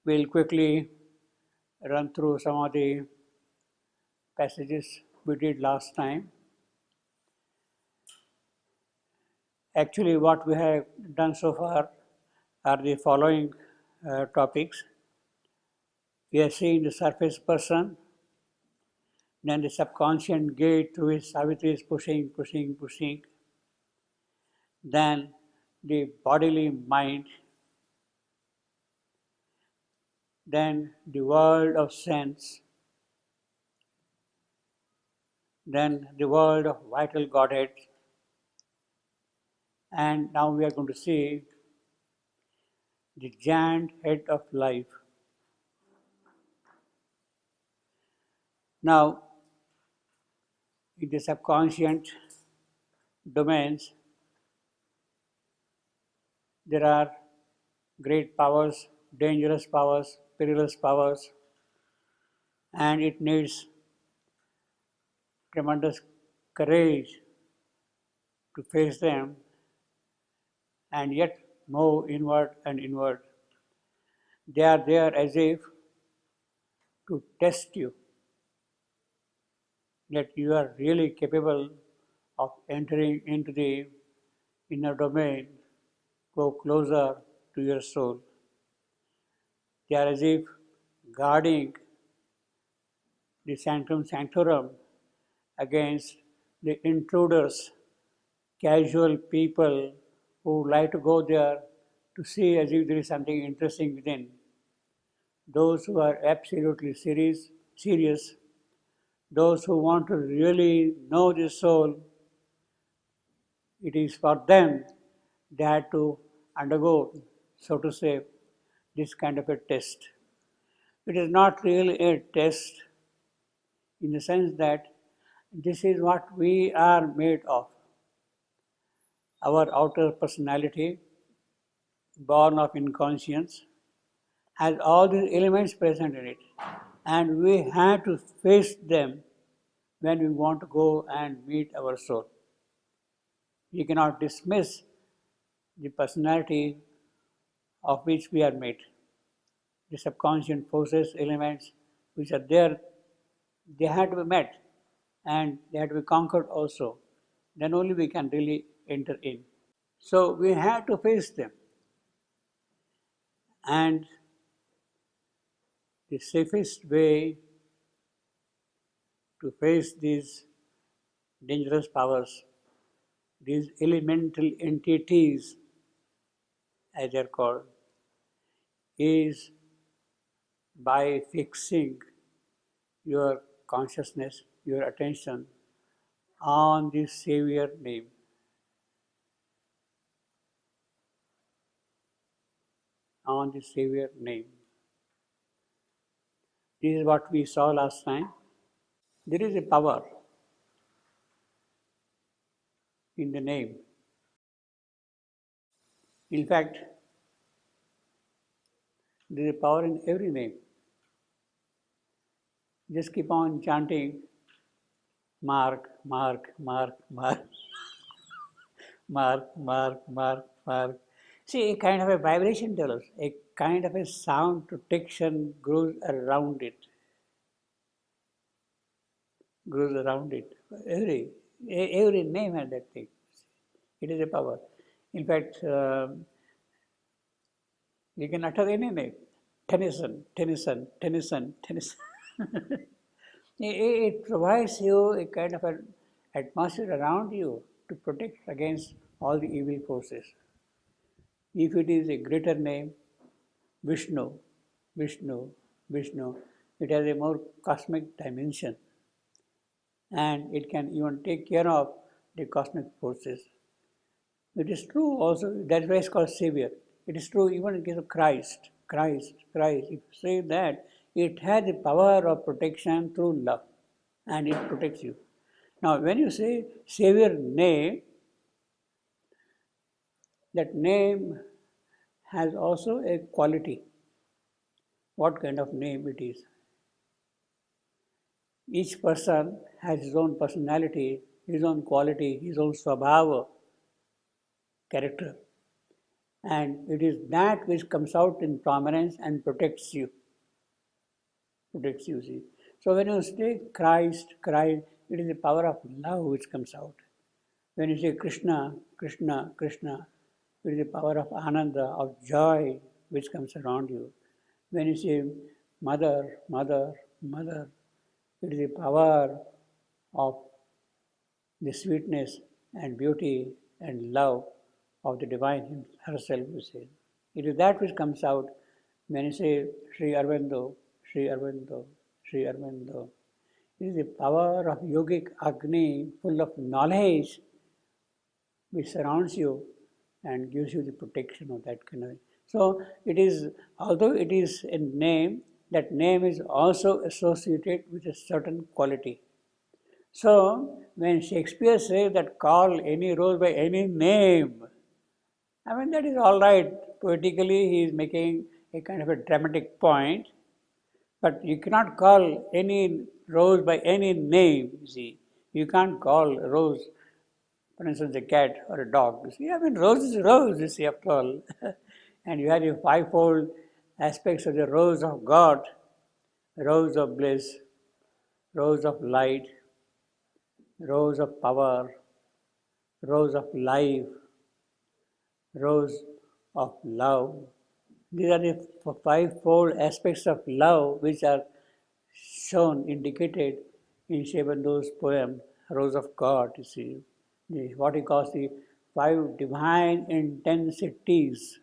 We'll quickly run through some of the passages we did last time. Actually, what we have done so far are the following topics. We have seen the surface person, then the subconscious gate through which Savitri is pushing, then the bodily mind, then the world of sense, then the world of vital Godhead, and now we are going to see the giant head of life. Now, in the subconscious domains, there are great powers, dangerous powers, perilous powers, and it needs tremendous courage to face them and yet move inward and inward. They are there as if to test you that you are really capable of entering into the inner domain, go closer to your soul. They are as if guarding the sanctum sanctorum against the intruders, casual people who like to go there to see as if there is something interesting within. Those who are absolutely serious, those who want to really know the soul, it is for them they had to undergo, so to say, this kind of a test. It is not really a test in the sense that this is what we are made of. Our outer personality, born of inconscience, has all these elements present in it, and we have to face them when we want to go and meet our soul. We cannot dismiss the personality of which we are made. The subconscious forces, elements which are there, they have to be met and they have to be conquered also. Then only we can really enter in. So we have to face them. And the safest way to face these dangerous powers, these elemental entities, as they are called, is by fixing your consciousness, your attention on the Savior name. On the Savior name. This is what we saw last time. There is a power in the name. In fact, there is a power in every name. Just keep on chanting Mark, Mark, Mark, Mark, Mark, Mark, Mark, Mark. See, a kind of a vibration develops, a kind of a sound protection grows around it. Grows around it. Every name has that thing. It is a power. In fact, you can utter any name. Tennyson, Tennyson, Tennyson, Tennyson. It provides you a kind of an atmosphere around you to protect against all the evil forces. If it is a greater name, Vishnu, Vishnu, Vishnu, it has a more cosmic dimension and it can even take care of the cosmic forces. It is true also, that's why it's called Savior. It is true even in case of Christ, Christ. If you say that, it has the power of protection through love and it protects you. Now, when you say Savior name, that name has also a quality. What kind of name it is? Each person has his own personality, his own quality, his own swabhava, character. and it is that which comes out in prominence and protects you. Protects you, see. So when you say Christ, it is the power of love which comes out. When you say Krishna, Krishna, Krishna, it is the power of Ananda, of joy which comes around you. When you say Mother, Mother, Mother, it is the power of the sweetness and beauty and love of the Divine herself, you say. It is that which comes out when you say Sri Aurobindo, Sri Aurobindo, Sri Aurobindo. It is the power of yogic Agni, full of knowledge, which surrounds you and gives you the protection of that kind of thing. So it is, although it is a name, that name is also associated with a certain quality. So when Shakespeare says that call any rose by any name, I mean that is all right. Poetically he is making a kind of a dramatic point, but you cannot call any rose by any name, you see. You can't call a rose, for instance, a cat or a dog. You see, I mean, rose is a rose, you see, after all. And you have the fivefold aspects of the rose of God, rose of bliss, rose of light, rose of power, rose of life, rose of love. These are the fivefold aspects of love which are shown, indicated in Shebando's poem, Rose of God, you see. What he calls the five divine intensities.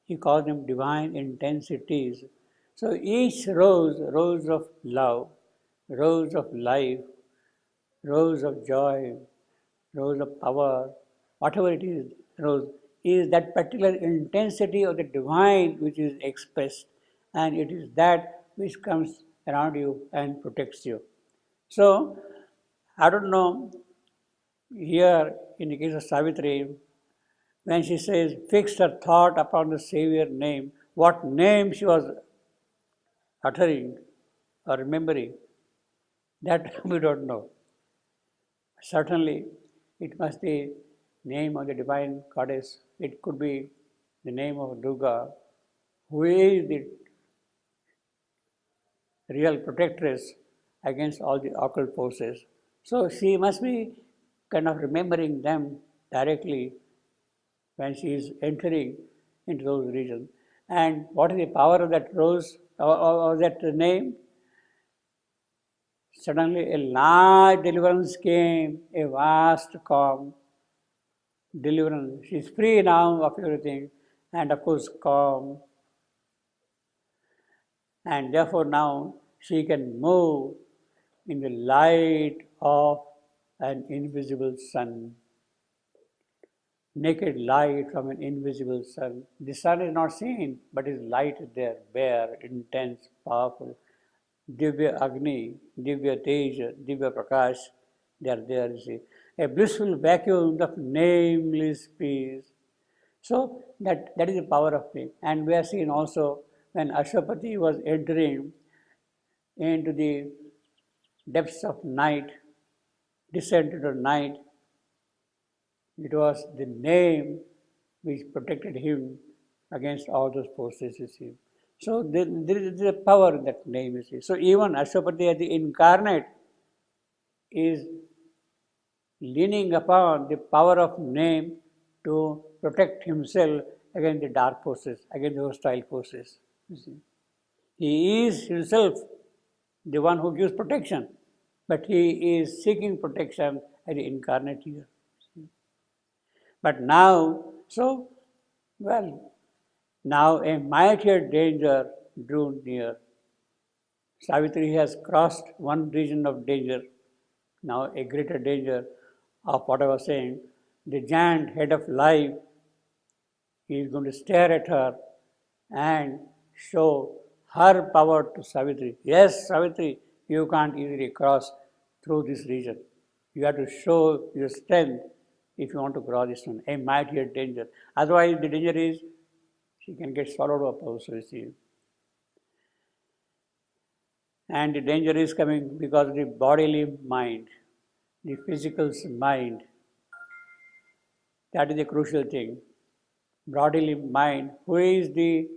He calls them divine intensities. So each rose, rose of love, rose of life, rose of joy, rose of power, whatever it is, rose, is that particular intensity of the divine which is expressed, and it is that which comes around you and protects you. So, I don't know, here in the case of Savitri, when she says, fixed her thought upon the Savior name, what name she was uttering or remembering, that we don't know. Certainly, it must be name of the divine goddess. It could be the name of Durga, who is the real protectress against all the occult forces. So she must be kind of remembering them directly when she is entering into those regions. And what is the power of that rose or that name? Suddenly a large deliverance came, a vast calm deliverance. She is free now of everything, and of course calm. And therefore now she can move in the light of an invisible sun. Naked light from an invisible sun. The sun is not seen, but his light is there, bare, intense, powerful. Divya Agni, Divya Teja, Divya Prakash, they are there, you see. A blissful vacuum of nameless peace. So that is the power of faith. And we are seen also when Ashwapati was entering into the depths of night, descent into night, it was the name which protected him against all those forces, you see. So there is a power in that name, you see. So even Ashwapati as the incarnate is leaning upon the power of name to protect himself against the dark forces, against the hostile forces. You see. He is himself the one who gives protection, but he is seeking protection as the incarnate here. But now, so, well, now a mightier danger drew near. Savitri has crossed one region of danger, now a greater danger of what I was saying. The giant head of life is going to stare at her and show her power to Savitri. Yes, Savitri, you can't easily cross through this region. You have to show your strength if you want to cross this one. A mightier danger. Otherwise, the danger is she can get swallowed up also, you see. And the danger is coming because of the bodily mind, the physical mind. That is the crucial thing. bodily mind, who is the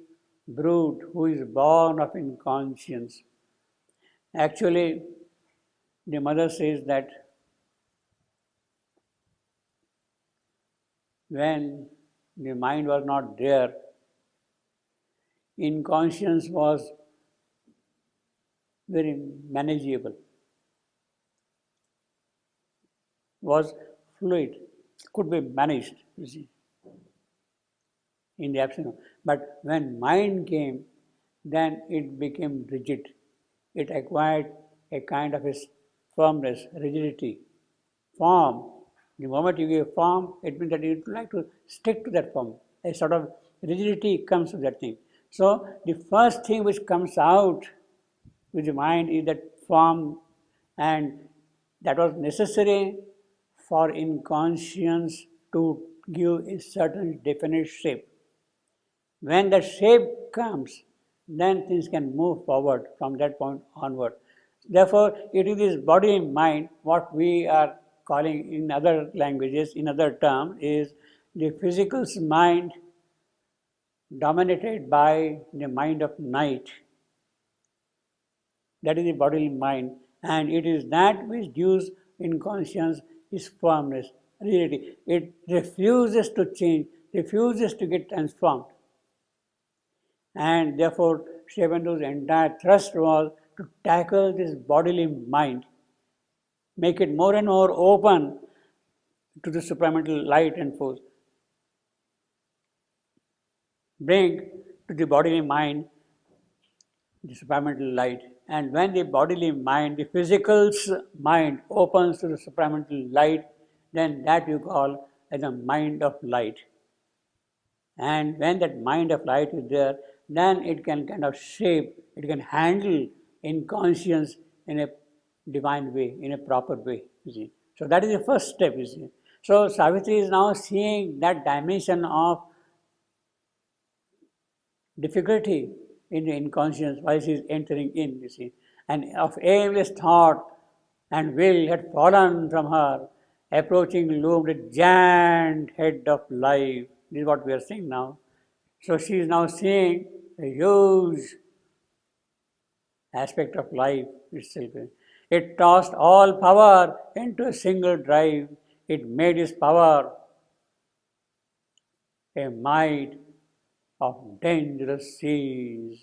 brute who is born of inconscience. Actually, the mother says that when the mind was not there, inconscience was very manageable, was fluid, could be managed, you see, in the absence of. But when mind came, then it became rigid. It acquired a kind of a firmness, rigidity, form. The moment you give form, it means that you like to stick to that form. A sort of rigidity comes to that thing. So the first thing which comes out with the mind is that form, and that was necessary for inconscience to give a certain definite shape. When the shape comes, then things can move forward from that point onward. Therefore, it is this body and mind, what we are calling in other languages, in other terms, is the physical mind dominated by the mind of night. That is the bodily mind, and it is that which gives inconscience its firmness, reality. It refuses to change, refuses to get transformed. And therefore, Sri Aurobindo's entire thrust was to tackle this bodily mind, make it more and more open to the supramental light and force, bring to the bodily mind the supramental light. And when the bodily mind, the physical mind opens to the supramental light, then that you call as a mind of light. And when that mind of light is there, then it can kind of shape, it can handle inconscience in a divine way, in a proper way, you see. So that is the first step, you see. So Savitri is now seeing that dimension of difficulty in the inconscience while she is entering in, you see. And of aimless thought and will had fallen from her, approaching loomed a giant head of life. This is what we are seeing now. So she is now seeing a huge aspect of life itself. It tossed all power into a single drive. It made its power a might of dangerous seas.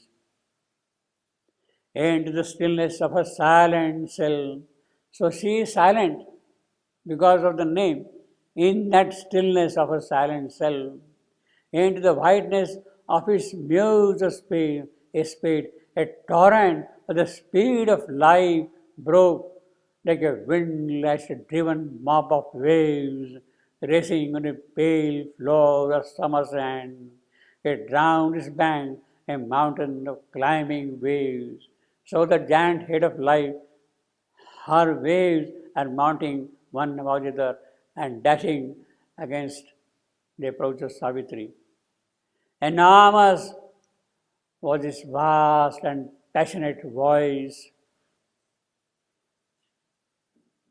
Into the stillness of her silent self. So she is silent because of the name. In that stillness of her silent self, into the whiteness of its muse of speed, a torrent of the speed of life broke like a wind-lashed driven mob of waves racing on a pale floor of summer sand. It drowned its bank, a mountain of climbing waves. So the giant head of life, her waves are mounting one above the other and dashing against the approach of Savitri. Enormous was his vast and passionate voice.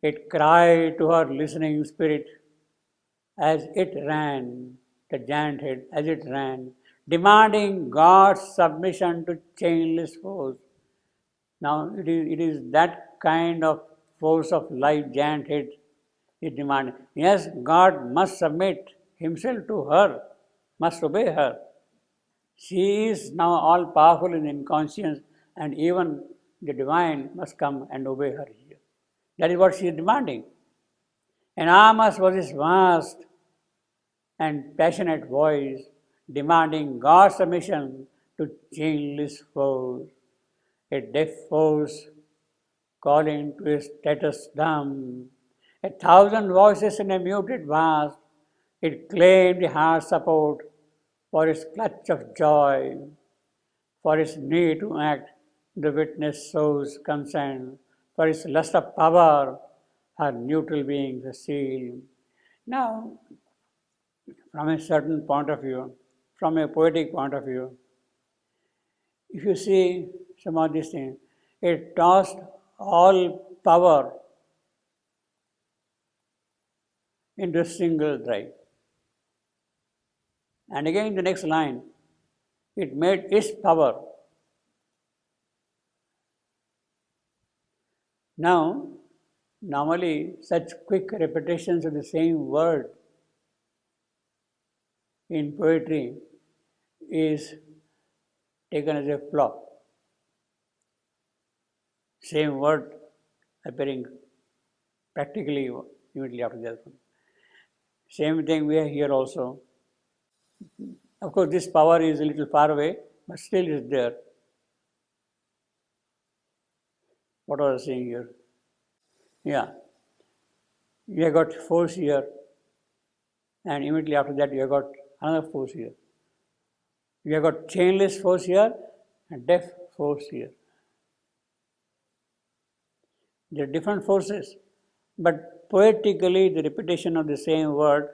It cried to her listening spirit as it ran, the giant head, as it ran, demanding God's submission to chainless force. Now it is that kind of force of life giant head is demanding. Yes, God must submit himself to her, must obey her. She is now all powerful in inconscience, and even the divine must come and obey her here. That is what she is demanding. Enormous was his vast and passionate voice, demanding God's submission to chainless force, a deaf force calling to his status dumb. 1,000 voices in a muted vast, it claimed the heart support for its clutch of joy, for its need to act, the witness shows consent, for its lust of power, her neutral being the seal. Now, from a certain point of view, from a poetic point of view, if you see some of these things, it tossed all power into a single drive. And again in the next line, it made its power. Now, normally such quick repetitions of the same word in poetry is taken as a flaw. Same word appearing practically immediately after the other one. Same thing we are here also. Of course, this power is a little far away, but still is there. What was I saying here? Yeah. You have got force here, and immediately after that you have got another force here. You have got chainless force here and deaf force here. They are different forces, but poetically the repetition of the same word,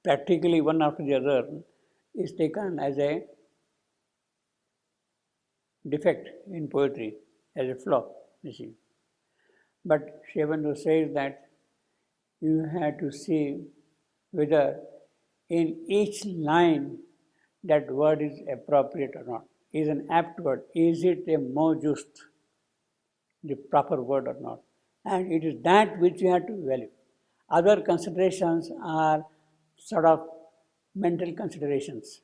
practically one after the other, is taken as a defect in poetry, as a flaw, you see. But Sri Aurobindo says that you have to see whether in each line that word is appropriate or not, is an apt word, is it a mot juste, the proper word or not. And it is that which you have to value. Other considerations are sort of mental considerations.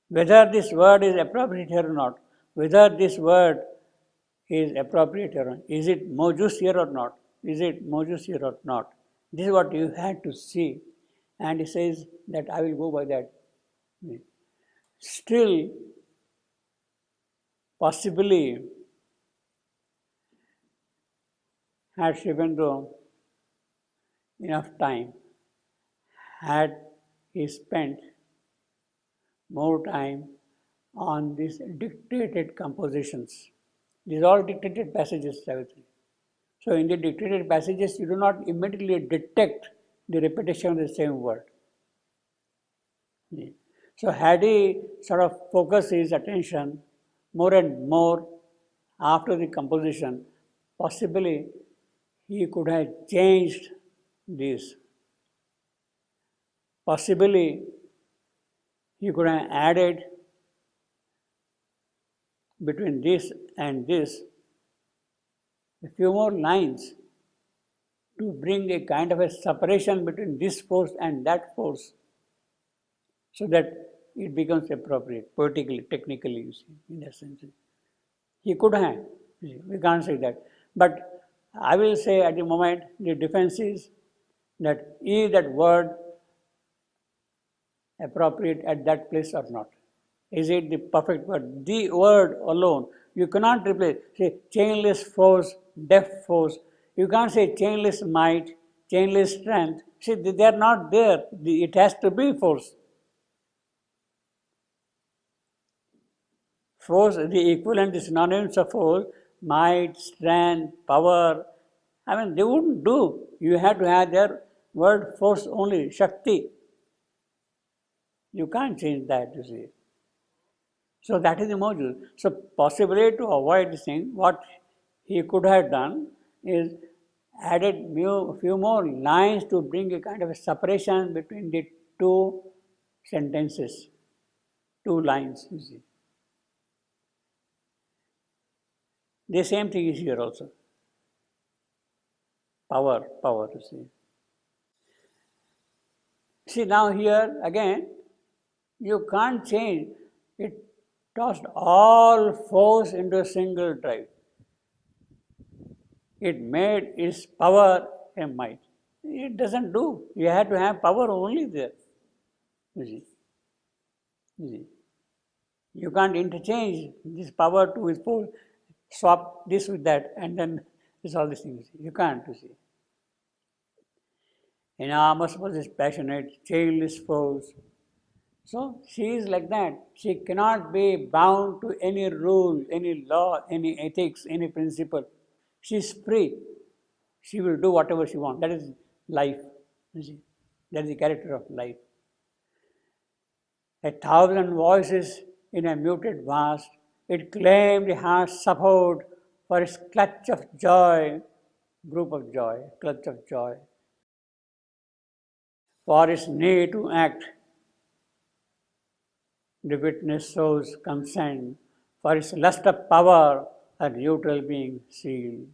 Whether this word is appropriate here or not, whether this word is appropriate or not, is it mot juste here or not, is it mot juste here or not. This is what you have to see. And he says that I will go by that. Still, possibly, had Sri Aurobindo enough time, had he spent more time on these dictated compositions. These are all dictated passages, Savitri. So in the dictated passages, you do not immediately detect the repetition of the same word. So had he sort of focused his attention more and more after the composition, possibly he could have changed this. Possibly he could have added between this and this a few more lines to bring a kind of a separation between this force and that force, so that it becomes appropriate, poetically, technically, you see, in that sense. He could have, we can't say that. But I will say at the moment, the defense is that word appropriate at that place or not? Is it the perfect word? The word alone. You cannot replace, say, chainless force, deaf force. You can't say chainless might, chainless strength. See, they are not there. It has to be force. Force, the equivalent, the synonyms of force, might, strength, power. I mean, they wouldn't do. You have to have their word force only, Shakti. You can't change that, you see. So that is the module. So possibly to avoid this thing, what he could have done is added few more lines to bring a kind of a separation between the two sentences, two lines, you see. The same thing is here also. Power, you see. See, now here again, you can't change. It tossed all force into a single drive. It made its power a might. It doesn't do. You have to have power only there. You see. You can't interchange this power to its force, swap this with that, and then it's all these things. You can't, you see. Enormous was this passionate, chainless force. So she is like that. She cannot be bound to any rule, any law, any ethics, any principle. She is free. She will do whatever she wants. That is life. You see. That is the character of life. 1,000 voices in a muted vast, it claimed the heart's support for its clutch of joy, group of joy, clutch of joy, for its need to act. The witness shows consent for its lust of power, a neutral being sealed.